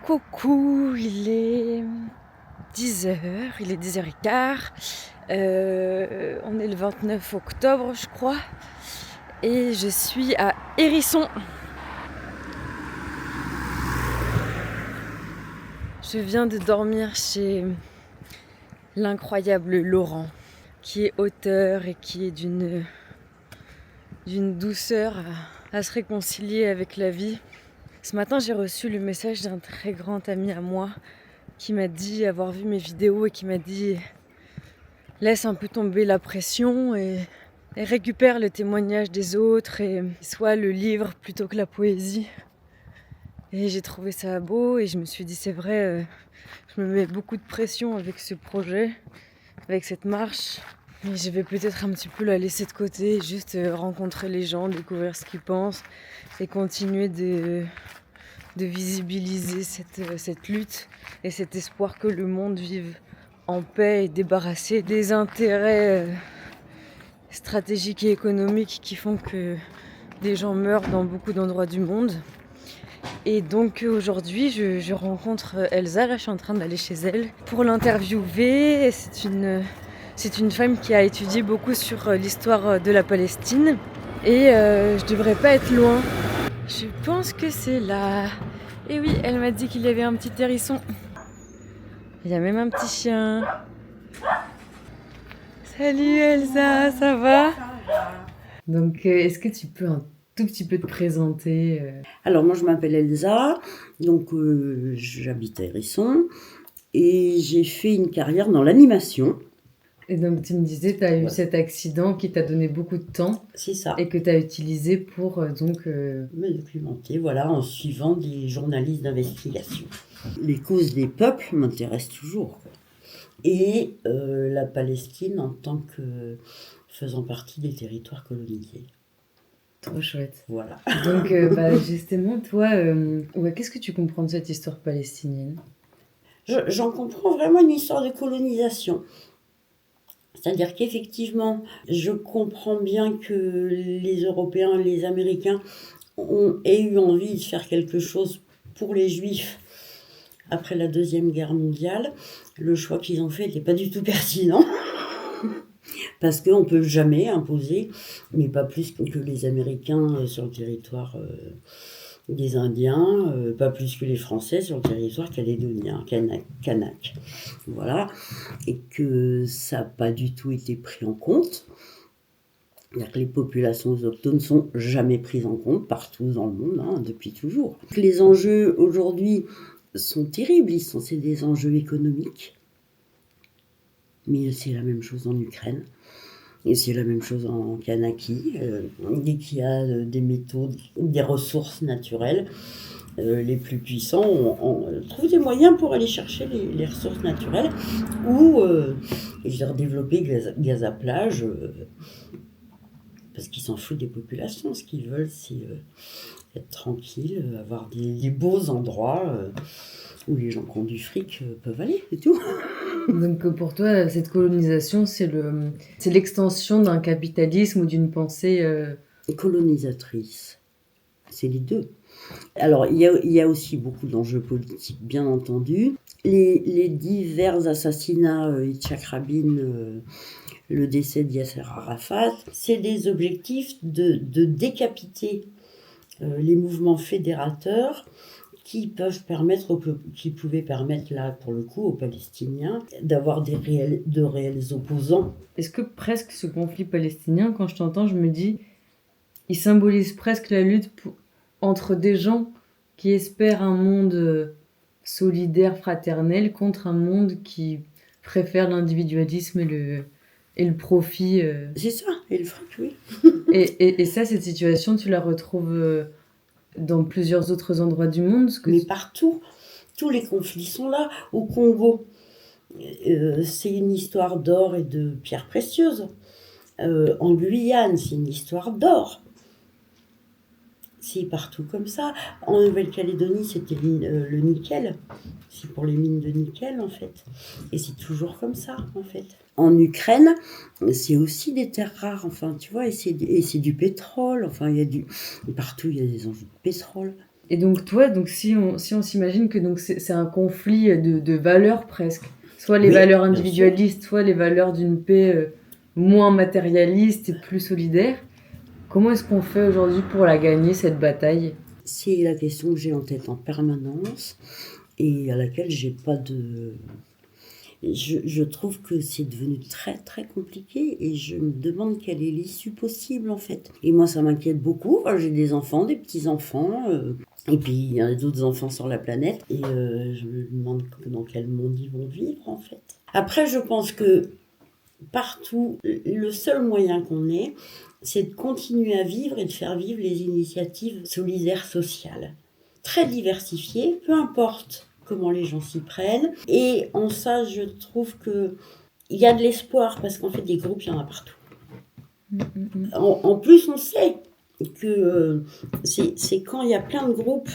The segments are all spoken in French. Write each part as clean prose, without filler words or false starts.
Coucou, il est 10h, il est 10h15. On est le 29 octobre, je crois. Et je suis à Hérisson. Je viens de dormir chez l'incroyable Laurent, qui est auteur et qui est d'une douceur à se réconcilier avec la vie. Ce matin, j'ai reçu le message d'un très grand ami à moi qui m'a dit avoir vu mes vidéos et qui m'a dit laisse un peu tomber la pression et récupère le témoignage des autres et sois le livre plutôt que la poésie. Et j'ai trouvé ça beau et je me suis dit c'est vrai, je me mets beaucoup de pression avec ce projet, avec cette marche. Mais je vais peut-être un petit peu la laisser de côté, juste rencontrer les gens, découvrir ce qu'ils pensent et continuer de visibiliser cette lutte et cet espoir que le monde vive en paix et débarrassé des intérêts stratégiques et économiques qui font que des gens meurent dans beaucoup d'endroits du monde. Et donc aujourd'hui je rencontre Elsa, là je suis en train d'aller chez elle pour l'interviewer. C'est une femme qui a étudié beaucoup sur l'histoire de la Palestine et je devrais pas être loin. Je pense que c'est là. Et oui, elle m'a dit qu'il y avait un petit hérisson. Il y a même un petit chien. Salut Elsa, ça va? Donc est-ce que tu peux un tout petit peu te présenter Alors moi je m'appelle Elsa, donc j'habite à Hérisson et j'ai fait une carrière dans l'animation. Et donc tu me disais, tu as eu cet accident qui t'a donné beaucoup de temps. C'est ça. Et que tu as utilisé pour me documenter, voilà, en suivant des journalistes d'investigation. Les causes des peuples m'intéressent toujours. Et la Palestine en tant que faisant partie des territoires colonisés. Trop chouette. Voilà. Donc justement, toi, qu'est-ce que tu comprends de cette histoire palestinienne ? J'en comprends vraiment une histoire de colonisation. C'est-à-dire qu'effectivement, je comprends bien que les Européens, les Américains aient eu envie de faire quelque chose pour les Juifs après la Deuxième Guerre mondiale. Le choix qu'ils ont fait n'était pas du tout pertinent. Parce qu'on ne peut jamais imposer, mais pas plus que les Américains sur le territoire des Indiens, pas plus que les Français sur le territoire calédonien, kanak. Voilà. Et que ça n'a pas du tout été pris en compte. C'est-à-dire que les populations autochtones ne sont jamais prises en compte partout dans le monde, depuis toujours. Les enjeux aujourd'hui sont terribles, c'est des enjeux économiques. Mais c'est la même chose en Ukraine. Et c'est la même chose en Kanaki. Dès qu'il y a des métaux, des ressources naturelles, les plus puissants trouvent des moyens pour aller chercher les ressources naturelles ou développer gaz à plage parce qu'ils s'en foutent des populations. Ce qu'ils veulent, c'est être tranquille, avoir des beaux endroits où les gens qui ont du fric peuvent aller, c'est tout. Donc pour toi, cette colonisation, c'est l'extension d'un capitalisme ou d'une pensée colonisatrice. C'est les deux. Alors, il y a aussi beaucoup d'enjeux politiques, bien entendu. Les divers assassinats, Yitzhak Rabin, le décès de Yasser Arafat, c'est des objectifs de décapiter les mouvements fédérateurs qui pouvaient permettre là, pour le coup, aux Palestiniens d'avoir de réels opposants. Est-ce que presque ce conflit palestinien, quand je t'entends, je me dis, il symbolise presque la lutte entre des gens qui espèrent un monde solidaire, fraternel, contre un monde qui préfère l'individualisme et le profit. C'est ça, et le fric, oui. et ça, cette situation, tu la retrouves dans plusieurs autres endroits du monde. Mais partout, tous les conflits sont là. Au Congo, c'est une histoire d'or et de pierres précieuses. En Guyane, c'est une histoire d'or. C'est partout comme ça. En Nouvelle-Calédonie, c'était le nickel. C'est pour les mines de nickel, en fait. Et c'est toujours comme ça, en fait. En Ukraine, c'est aussi des terres rares, enfin, tu vois, et c'est du pétrole. Enfin, partout, il y a des enjeux de pétrole. Et donc toi, donc si on s'imagine que donc c'est un conflit de valeurs presque, soit les Oui, valeurs bien sûr. individualistes, soit les valeurs d'une paix moins matérialiste et plus solidaire, comment est-ce qu'on fait aujourd'hui pour la gagner, cette bataille? C'est la question que j'ai en tête en permanence et à laquelle j'ai pas de... Je trouve que c'est devenu très très compliqué et je me demande quelle est l'issue possible en fait. Et moi ça m'inquiète beaucoup. Enfin, j'ai des enfants, des petits-enfants, et puis il y a d'autres enfants sur la planète et je me demande dans quel monde ils vont vivre en fait. Après je pense que partout, le seul moyen qu'on ait, c'est de continuer à vivre et de faire vivre les initiatives solidaires sociales. Très diversifiées, peu importe comment les gens s'y prennent. Et en ça, je trouve qu'il y a de l'espoir, parce qu'en fait, des groupes, il y en a partout. En plus, on sait que c'est quand il y a plein de groupes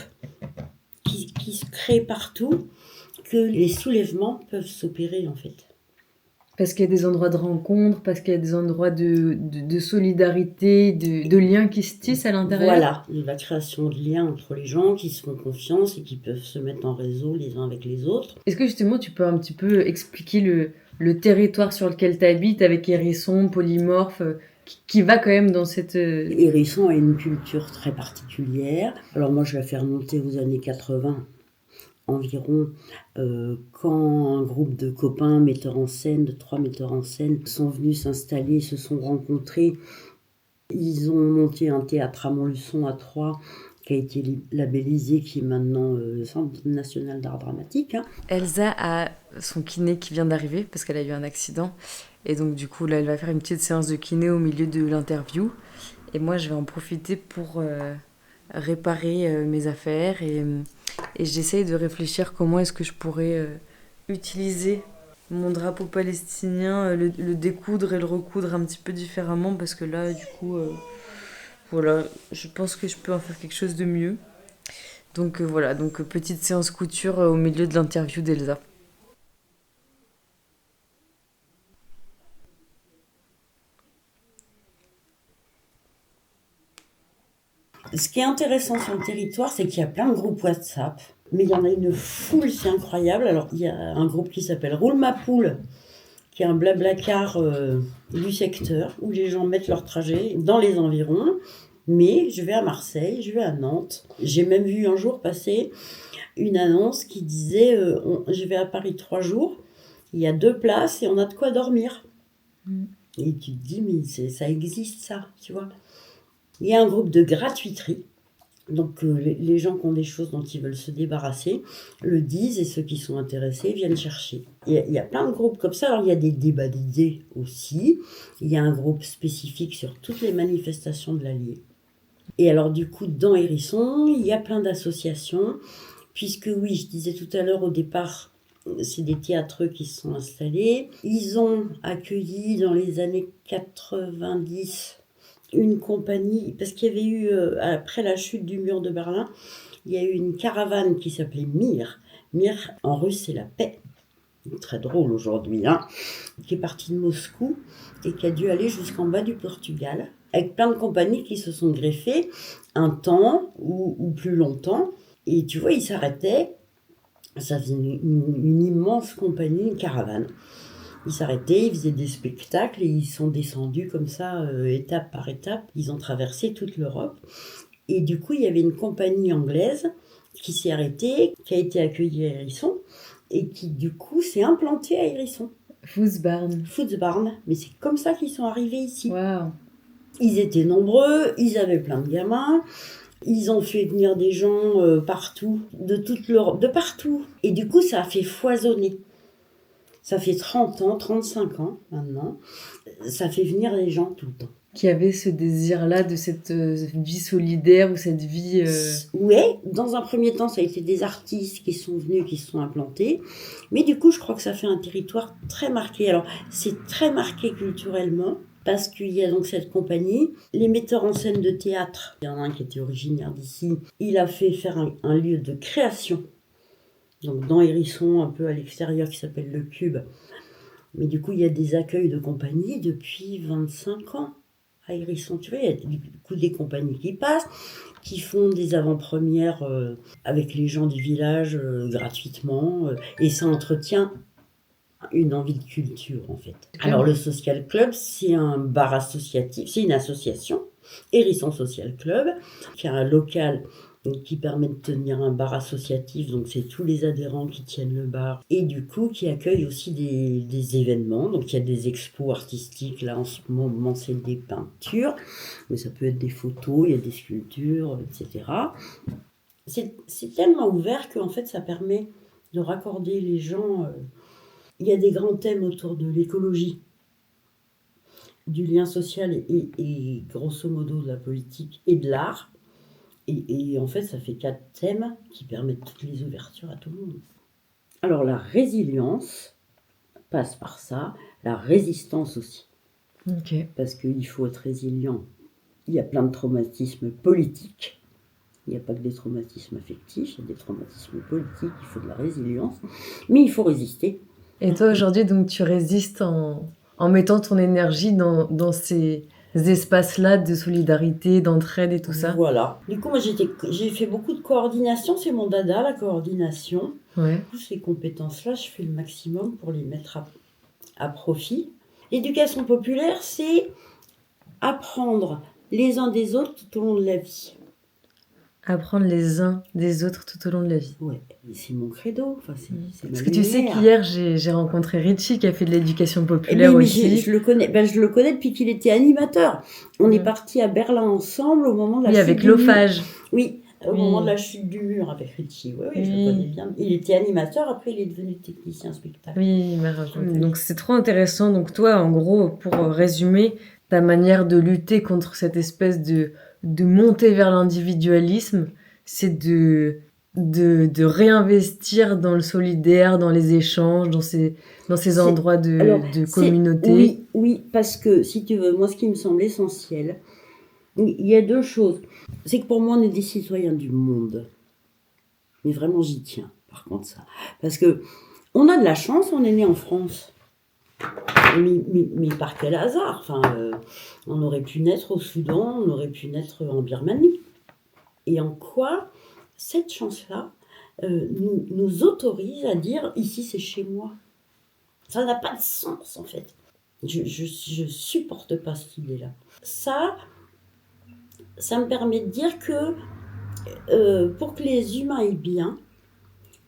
qui se créent partout que les soulèvements peuvent s'opérer, en fait. Parce qu'il y a des endroits de rencontre, parce qu'il y a des endroits de solidarité, de liens qui se tissent à l'intérieur. Voilà, la création de liens entre les gens qui se font confiance et qui peuvent se mettre en réseau les uns avec les autres. Est-ce que justement tu peux un petit peu expliquer le territoire sur lequel tu habites avec Hérisson, Polymorphe, qui va quand même dans cette... Hérisson a une culture très particulière. Alors moi je la fais remonter aux années 80 environ, quand un groupe de copains, metteurs en scène, de 3 metteurs en scène, sont venus s'installer, se sont rencontrés. Ils ont monté un théâtre à Montluçon à Troyes, qui a été labellisé, qui est maintenant le Centre national d'art dramatique. Hein. Elsa a son kiné qui vient d'arriver parce qu'elle a eu un accident. Et donc du coup là elle va faire une petite séance de kiné au milieu de l'interview. Et moi je vais en profiter pour réparer mes affaires. Et j'essaye de réfléchir comment est-ce que je pourrais utiliser mon drapeau palestinien, le découdre et le recoudre un petit peu différemment. Parce que là du coup, voilà, je pense que je peux en faire quelque chose de mieux. Donc voilà, donc petite séance couture au milieu de l'interview d'Elsa. Ce qui est intéressant sur le territoire, c'est qu'il y a plein de groupes WhatsApp, mais il y en a une foule, c'est incroyable. Alors, il y a un groupe qui s'appelle Roule ma poule, qui est un blablacar du secteur, où les gens mettent leur trajet dans les environs. Mais je vais à Marseille, je vais à Nantes. J'ai même vu un jour passer une annonce qui disait je vais à Paris 3 jours, il y a 2 places et on a de quoi dormir. Et tu te dis, mais ça existe ça, tu vois. Il y a un groupe de gratuiterie. Donc les gens qui ont des choses dont ils veulent se débarrasser le disent et ceux qui sont intéressés viennent chercher. Il y a plein de groupes comme ça. Alors il y a des débats d'idées aussi. Il y a un groupe spécifique sur toutes les manifestations de l'Allier. Et alors du coup, dans Hérisson, il y a plein d'associations. Puisque oui, je disais tout à l'heure au départ, c'est des théâtreux qui se sont installés. Ils ont accueilli dans les années 90 une compagnie, parce qu'il y avait eu, après la chute du mur de Berlin, il y a eu une caravane qui s'appelait Mir. Mir, en russe, c'est la paix. Très drôle aujourd'hui, hein, qui est partie de Moscou et qui a dû aller jusqu'en bas du Portugal, avec plein de compagnies qui se sont greffées un temps ou plus longtemps. Et tu vois, ils s'arrêtaient, ça faisait une immense compagnie, une caravane. Ils s'arrêtaient, ils faisaient des spectacles et ils sont descendus comme ça, étape par étape. Ils ont traversé toute l'Europe. Et du coup, il y avait une compagnie anglaise qui s'est arrêtée, qui a été accueillie à Hérisson et qui, du coup, s'est implantée à Hérisson. Footsbarn. Mais c'est comme ça qu'ils sont arrivés ici. Waouh. Ils étaient nombreux, ils avaient plein de gamins. Ils ont fait venir des gens partout, de toute l'Europe, de partout. Et du coup, ça a fait foisonner. Ça fait 30 ans, 35 ans maintenant. Ça fait venir les gens tout le temps. Qui avait ce désir-là de cette vie solidaire ou cette vie... Oui, dans un premier temps, ça a été des artistes qui sont venus, qui se sont implantés. Mais du coup, je crois que ça fait un territoire très marqué. Alors, c'est très marqué culturellement. Parce qu'il y a donc cette compagnie, les metteurs en scène de théâtre, il y en a un qui était originaire d'ici, il a fait faire un lieu de création, donc dans Hérisson, un peu à l'extérieur, qui s'appelle le Cube. Mais du coup, il y a des accueils de compagnie depuis 25 ans à Hérisson, tu vois, il y a beaucoup des compagnies qui passent, qui font des avant-premières avec les gens du village gratuitement, et ça entretient une envie de culture en fait. Alors le Social Club, c'est un bar associatif, c'est une association, Hérisson Social Club, qui a un local qui permet de tenir un bar associatif, donc c'est tous les adhérents qui tiennent le bar, et du coup qui accueille aussi des événements, donc il y a des expos artistiques, là en ce moment c'est des peintures, mais ça peut être des photos, il y a des sculptures, etc. C'est tellement ouvert qu'en fait ça permet de raccorder les gens. Il y a des grands thèmes autour de l'écologie, du lien social et grosso modo de la politique et de l'art. Et en fait, ça fait 4 thèmes qui permettent toutes les ouvertures à tout le monde. Alors la résilience passe par ça, la résistance aussi. Ok. Parce qu'il faut être résilient. Il y a plein de traumatismes politiques. Il n'y a pas que des traumatismes affectifs, il y a des traumatismes politiques, il faut de la résilience. Mais il faut résister. Et toi, aujourd'hui, donc, tu résistes en mettant ton énergie dans ces espaces-là de solidarité, d'entraide et tout ça. Voilà. Du coup, moi, j'ai fait beaucoup de coordination. C'est mon dada, la coordination. Ouais. Toutes ces compétences-là, je fais le maximum pour les mettre à profit. L'éducation populaire, c'est apprendre les uns des autres tout au long de la vie. Apprendre les uns des autres tout au long de la vie. Ouais, c'est mon credo. Enfin, c'est Parce ma que tu sais lumière. qu'hier, j'ai rencontré Richie qui a fait de l'éducation Oui, populaire mais aussi. je le connais. Je le connais depuis qu'il était animateur. On est partis à Berlin ensemble au moment de la chute avec du mur. l'OFAGE. Oui, au moment de la chute du mur avec Richie. Oui, je le connais bien. Il était animateur, après il est devenu technicien spectacle. Oui, il m'a raconté. Donc c'est trop intéressant. Donc toi, en gros, pour résumer, ta manière de lutter contre cette espèce de montée vers l'individualisme, c'est de réinvestir dans le solidaire, dans les échanges, dans ces endroits de communauté. Oui, parce que si tu veux, moi ce qui me semble essentiel, il y a 2 choses. C'est que pour moi on est des citoyens du monde. Mais vraiment j'y tiens, par contre ça. Parce que on a de la chance, on est né en France. Mais par quel hasard, enfin, on aurait pu naître au Soudan, on aurait pu naître en Birmanie. Et en quoi cette chance-là nous autorise à dire ici c'est chez moi. Ça n'a pas de sens en fait. Je supporte pas cette idée-là. Ça me permet de dire que pour que les humains aillent bien,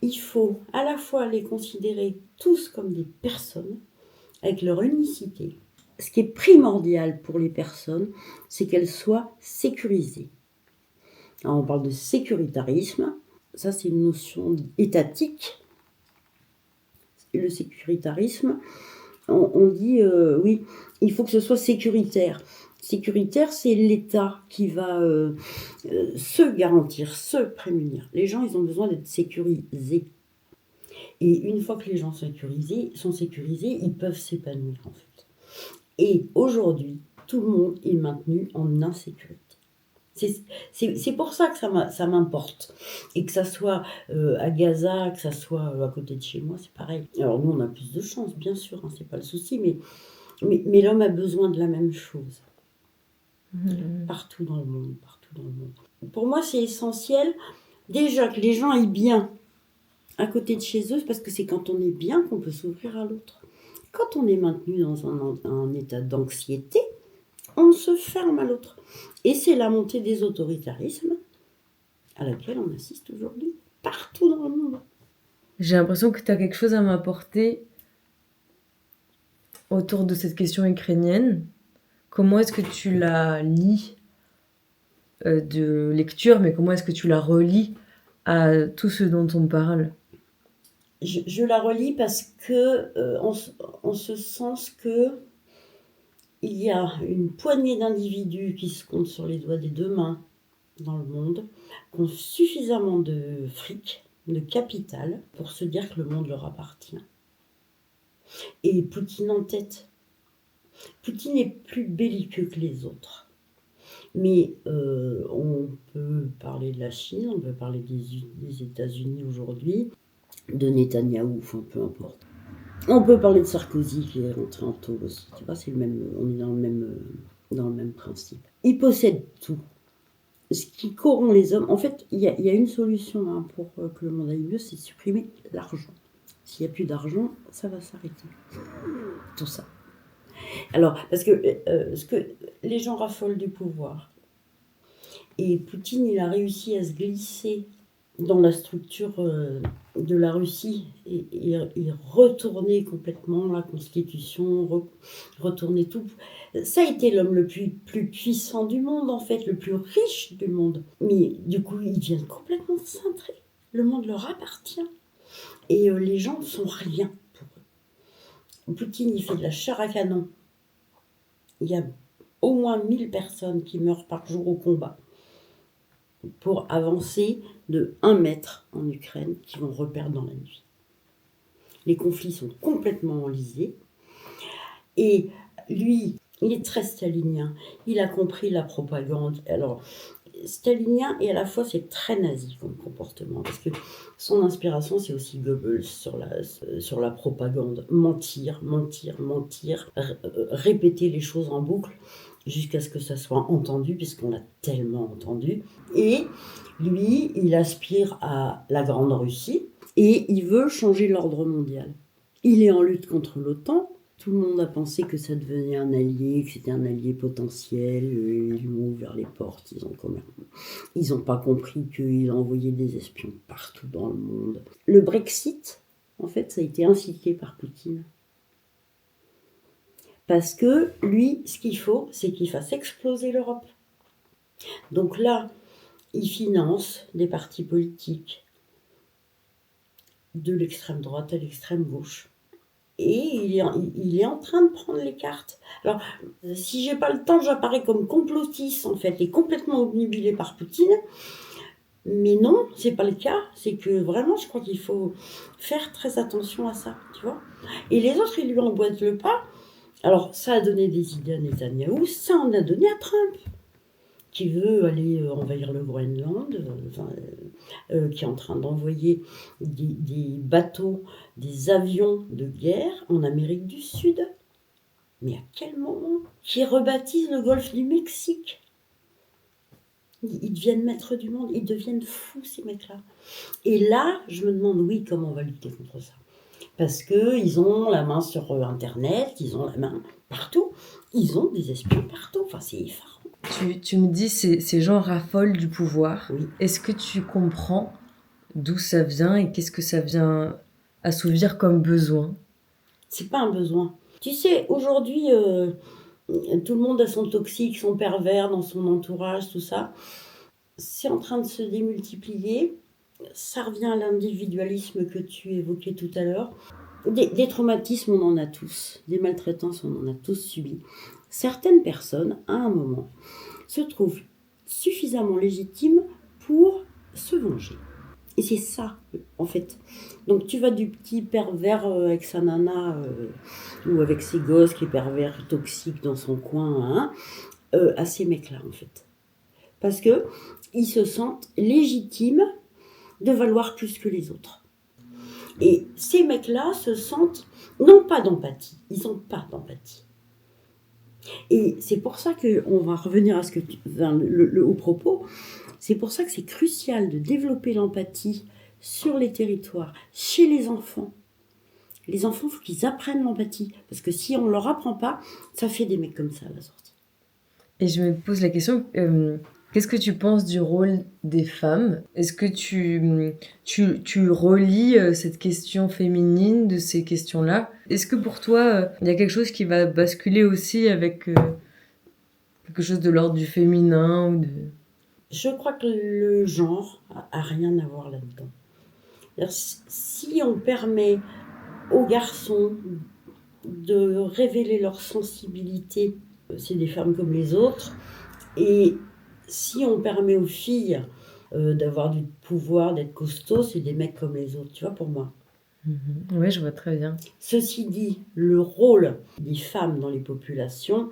il faut à la fois les considérer tous comme des personnes avec leur unicité. Ce qui est primordial pour les personnes, c'est qu'elles soient sécurisées. Alors, on parle de sécuritarisme, ça c'est une notion étatique. Et le sécuritarisme, on dit oui, il faut que ce soit sécuritaire. Sécuritaire, c'est l'État qui va se garantir, se prémunir. Les gens, ils ont besoin d'être sécurisés. Et une fois que les gens sont sécurisés, ils peuvent s'épanouir en fait. Et aujourd'hui, tout le monde est maintenu en insécurité. C'est pour ça que ça m'importe. Et que ça soit à Gaza, que ça soit à côté de chez moi, c'est pareil. Alors nous, on a plus de chance, bien sûr, hein, c'est pas le souci, mais l'homme a besoin de la même chose. Partout dans le monde, partout dans le monde. Pour moi, c'est essentiel, déjà, que les gens aillent bien à côté de chez eux, parce que c'est quand on est bien qu'on peut s'ouvrir à l'autre. Quand on est maintenu dans un état d'anxiété, on se ferme à l'autre. Et c'est la montée des autoritarismes à laquelle on assiste aujourd'hui, partout dans le monde. J'ai l'impression que tu as quelque chose à m'apporter autour de cette question ukrainienne. Comment est-ce que tu la lis de lecture, mais comment est-ce que tu la relis à tout ce dont on parle? Je la relis parce que, en ce sens que il y a une poignée d'individus qui se comptent sur les doigts des 2 mains dans le monde, qui ont suffisamment de fric, de capital, pour se dire que le monde leur appartient. Et Poutine en tête. Poutine est plus belliqueux que les autres. Mais on peut parler de la Chine, on peut parler des États-Unis aujourd'hui, de Netanyahou, enfin peu importe. On peut parler de Sarkozy qui est rentré en taule aussi. Tu vois, c'est le même, on est dans le même dans le même principe. Ils possèdent tout. Ce qui corrompt les hommes, en fait, il y a une solution hein, pour que le monde aille mieux, c'est supprimer l'argent. S'il n'y a plus d'argent, ça va s'arrêter. Tout ça. Alors, parce que, les gens raffolent du pouvoir. Et Poutine, il a réussi à se glisser dans la structure de la Russie et retourner complètement la constitution, retourner tout. Ça a été l'homme le plus puissant du monde, en fait, le plus riche du monde. Mais du coup, ils viennent complètement cintrer. Le monde leur appartient. Et les gens ne sont rien pour eux. Poutine, il fait de la chair à canon. Il y a au moins 1000 personnes qui meurent par jour au combat pour avancer de 1 mètre en Ukraine, qui vont reperdre dans la nuit. Les conflits sont complètement enlisés. Et lui, il est très stalinien. Il a compris la propagande. Alors, stalinien et à la fois c'est très nazi comme comportement. Parce que son inspiration, c'est aussi Goebbels sur la propagande. Mentir, répéter les choses en boucle jusqu'à ce que ça soit entendu, puisqu'on l'a tellement entendu. Et lui, il aspire à la Grande Russie et il veut changer l'ordre mondial. Il est en lutte contre l'OTAN. Tout le monde a pensé que ça devenait un allié, que c'était un allié potentiel. Ils lui ont ouvert les portes. Ils n'ont pas compris qu'il a envoyé des espions partout dans le monde. Le Brexit, en fait, ça a été incité par Poutine. Parce que lui, ce qu'il faut, c'est qu'il fasse exploser l'Europe. Donc là, il finance des partis politiques de l'extrême droite à l'extrême gauche. Et il est en train de prendre les cartes. Alors, si j'ai pas le temps, j'apparais comme complotiste, en fait, et complètement obnubilée par Poutine. Mais non, c'est pas le cas. C'est que vraiment, je crois qu'il faut faire très attention à ça, tu vois. Et les autres, ils lui emboîtent le pas. Alors, ça a donné des idées à Netanyahou, ça en a donné à Trump, qui veut aller envahir le Groenland, qui est en train d'envoyer des bateaux, des avions de guerre en Amérique du Sud. Mais à quel moment? Qui rebaptise le golfe du Mexique. Ils deviennent maîtres du monde, ils deviennent fous ces mecs-là. Et là, je me demande, oui, comment on va lutter contre ça? Parce qu'ils ont la main sur Internet, ils ont la main partout, ils ont des espions partout, enfin c'est effarant. Tu me dis, ces gens raffolent du pouvoir. Oui. Est-ce que tu comprends d'où ça vient et qu'est-ce que ça vient assouvir comme besoin? C'est pas un besoin. Tu sais, aujourd'hui, tout le monde a son toxique, son pervers dans son entourage, tout ça. C'est en train de se démultiplier. Ça revient à l'individualisme que tu évoquais tout à l'heure. Des traumatismes, on en a tous. Des maltraitances, on en a tous subi. Certaines personnes, à un moment, se trouvent suffisamment légitimes pour se venger. Et c'est ça, en fait. Donc tu vas du petit pervers avec sa nana ou avec ses gosses qui est pervers toxique dans son coin, à ces mecs-là, en fait. Parce que ils se sentent légitimes de valoir plus que les autres. Et ces mecs-là se sentent, non pas d'empathie, ils n'ont pas d'empathie. Et c'est pour ça qu'on va revenir à ce que au propos, c'est pour ça que c'est crucial de développer l'empathie sur les territoires, chez les enfants. Les enfants, il faut qu'ils apprennent l'empathie, parce que si on ne leur apprend pas, ça fait des mecs comme ça à la sortie. Et je me pose la question, qu'est-ce que tu penses du rôle des femmes? Est-ce que tu relis cette question féminine de ces questions-là? Est-ce que pour toi, il y a quelque chose qui va basculer aussi avec quelque chose de l'ordre du féminin ou de... Je crois que le genre a rien à voir là-dedans. Si on permet aux garçons de révéler leur sensibilité, c'est des femmes comme les autres, et si on permet aux filles d'avoir du pouvoir, d'être costauds, c'est des mecs comme les autres, tu vois, pour moi. Oui, je vois très bien. Ceci dit, le rôle des femmes dans les populations,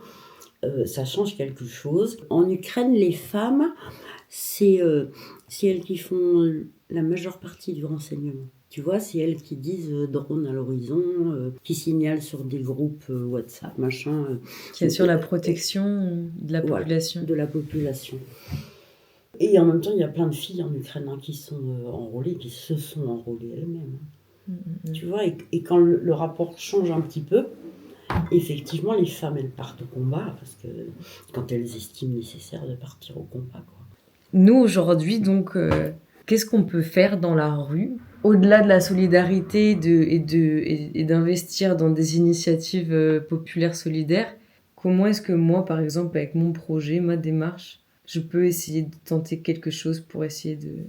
ça change quelque chose. En Ukraine, les femmes, c'est elles qui font la majeure partie du renseignement. Tu vois, c'est elles qui disent drone à l'horizon, qui signalent sur des groupes WhatsApp, machin. Qui assure la protection de la Voilà, population. de la population. Et en même temps, il y a plein de filles en Ukraine qui sont enrôlées, qui se sont enrôlées elles-mêmes. Tu vois, et quand le rapport change un petit peu, effectivement, les femmes, elles partent au combat, parce que quand elles estiment nécessaire de partir au combat, quoi. Nous, aujourd'hui, donc, qu'est-ce qu'on peut faire dans la rue, au-delà de la solidarité et d'investir dans des initiatives populaires solidaires? Comment est-ce que moi, par exemple, avec mon projet, ma démarche, je peux essayer de tenter quelque chose pour essayer de...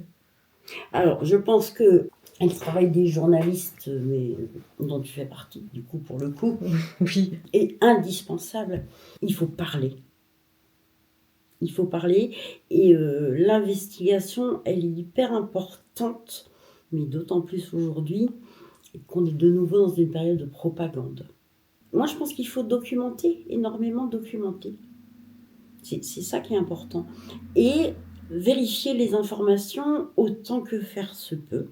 Alors, je pense que le travail des journalistes, mais dont tu fais partie, du coup, pour le coup, Oui. est indispensable. Il faut parler. Il faut parler. Et l'investigation, elle est hyper importante, mais d'autant plus aujourd'hui qu'on est de nouveau dans une période de propagande. Moi, je pense qu'il faut documenter, énormément documenter. C'est ça qui est important. Et vérifier les informations autant que faire se peut.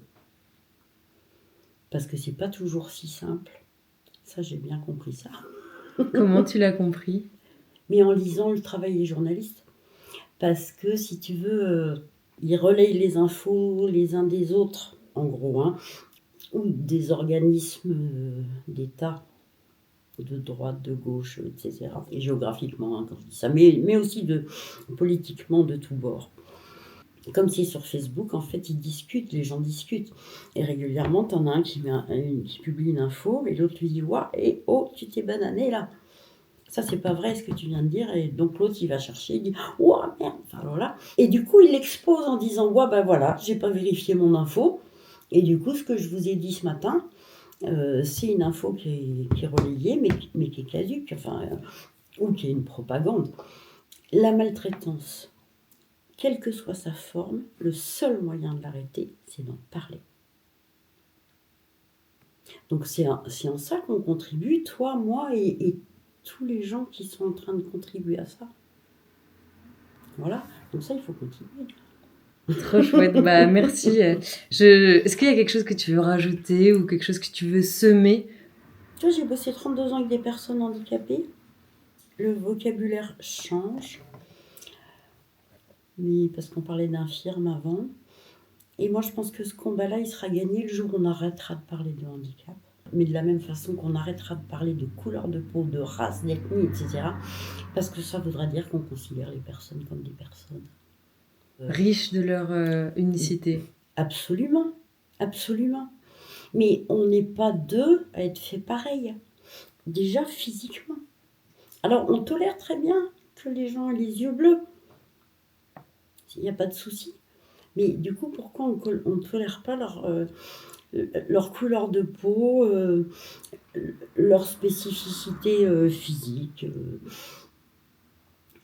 Parce que c'est pas toujours si simple. Ça, j'ai bien compris ça. Comment tu l'as compris? Mais en lisant le travail des journalistes. Parce que, si tu veux, ils relayent les infos les uns des autres, en gros, hein, ou des organismes d'État, de droite, de gauche, etc. Et géographiquement, hein, quand je dis ça, mais aussi politiquement de tous bords. Comme c'est sur Facebook, en fait, ils discutent, les gens discutent. Et régulièrement, t'en as un qui publie une info, et l'autre lui dit « Ouah, et oh, tu t'es banané là !» Ça, c'est pas vrai ce que tu viens de dire. Et donc l'autre, il va chercher, il dit « Ouah, merde !» Enfin, voilà. Et du coup, il l'expose en disant « Ouah, ben voilà, j'ai pas vérifié mon info. Et du coup, ce que je vous ai dit ce matin, c'est une info qui est relayée, mais qui est caduque, enfin, ou qui est une propagande. » La maltraitance, quelle que soit sa forme, le seul moyen de l'arrêter, c'est d'en parler. Donc c'est en ça qu'on contribue, toi, moi et tous les gens qui sont en train de contribuer à ça. Voilà, donc ça, il faut continuer. Trop chouette, bah merci. Est-ce qu'il y a quelque chose que tu veux rajouter ou quelque chose que tu veux semer? Tu vois, j'ai bossé 32 ans avec des personnes handicapées. Le vocabulaire change. Mais parce qu'on parlait d'infirme avant. Et moi, je pense que ce combat-là, il sera gagné le jour où on arrêtera de parler de handicap. Mais de la même façon qu'on arrêtera de parler de couleur de peau, de race, d'ethnie, etc. Parce que ça voudra dire qu'on considère les personnes comme des personnes. Riches de leur unicité. Absolument, absolument. Mais on n'est pas deux à être fait pareil. Déjà physiquement. Alors, on tolère très bien que les gens aient les yeux bleus. Il n'y a pas de souci. Mais du coup, pourquoi on ne tolère pas leur couleur de peau, leur spécificité physique,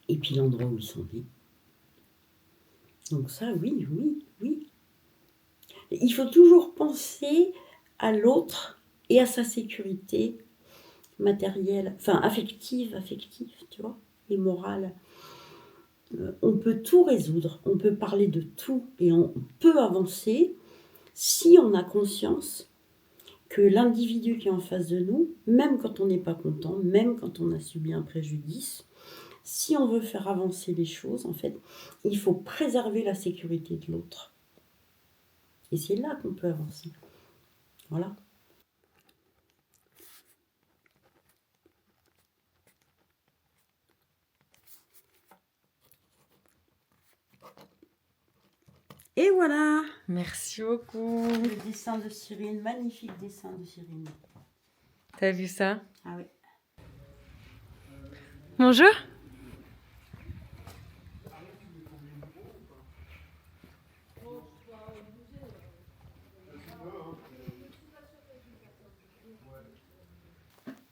et puis l'endroit où ils sont nés. Donc ça, oui. Il faut toujours penser à l'autre et à sa sécurité matérielle, enfin affective, tu vois, et morale. On peut tout résoudre, on peut parler de tout et on peut avancer si on a conscience que l'individu qui est en face de nous, même quand on n'est pas content, même quand on a subi un préjudice, si on veut faire avancer les choses, en fait, il faut préserver la sécurité de l'autre. Et c'est là qu'on peut avancer. Voilà. Et voilà. Merci beaucoup. Le dessin de Cyrine, magnifique dessin de Cyrine. T'as vu ça? Ah oui. Bonjour.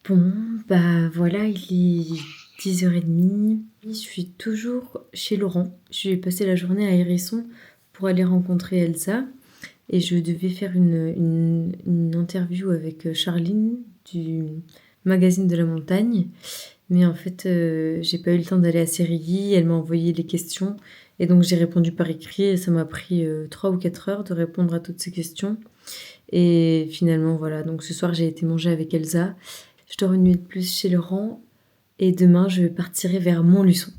Bon, bah voilà, il est 10h30. Je suis toujours chez Laurent. Je vais passer la journée à Hérisson pour aller rencontrer Elsa. Et je devais faire une interview avec Charline du magazine de la montagne. Mais en fait, j'ai pas eu le temps d'aller à Sérilly. Elle m'a envoyé les questions. Et donc j'ai répondu par écrit. Et ça m'a pris 3 ou 4 heures de répondre à toutes ces questions. Et finalement, voilà, donc ce soir, j'ai été manger avec Elsa. Je dors une nuit de plus chez Laurent. Et demain, je partirai vers Montluçon.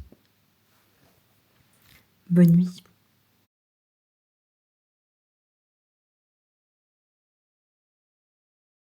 Bonne nuit.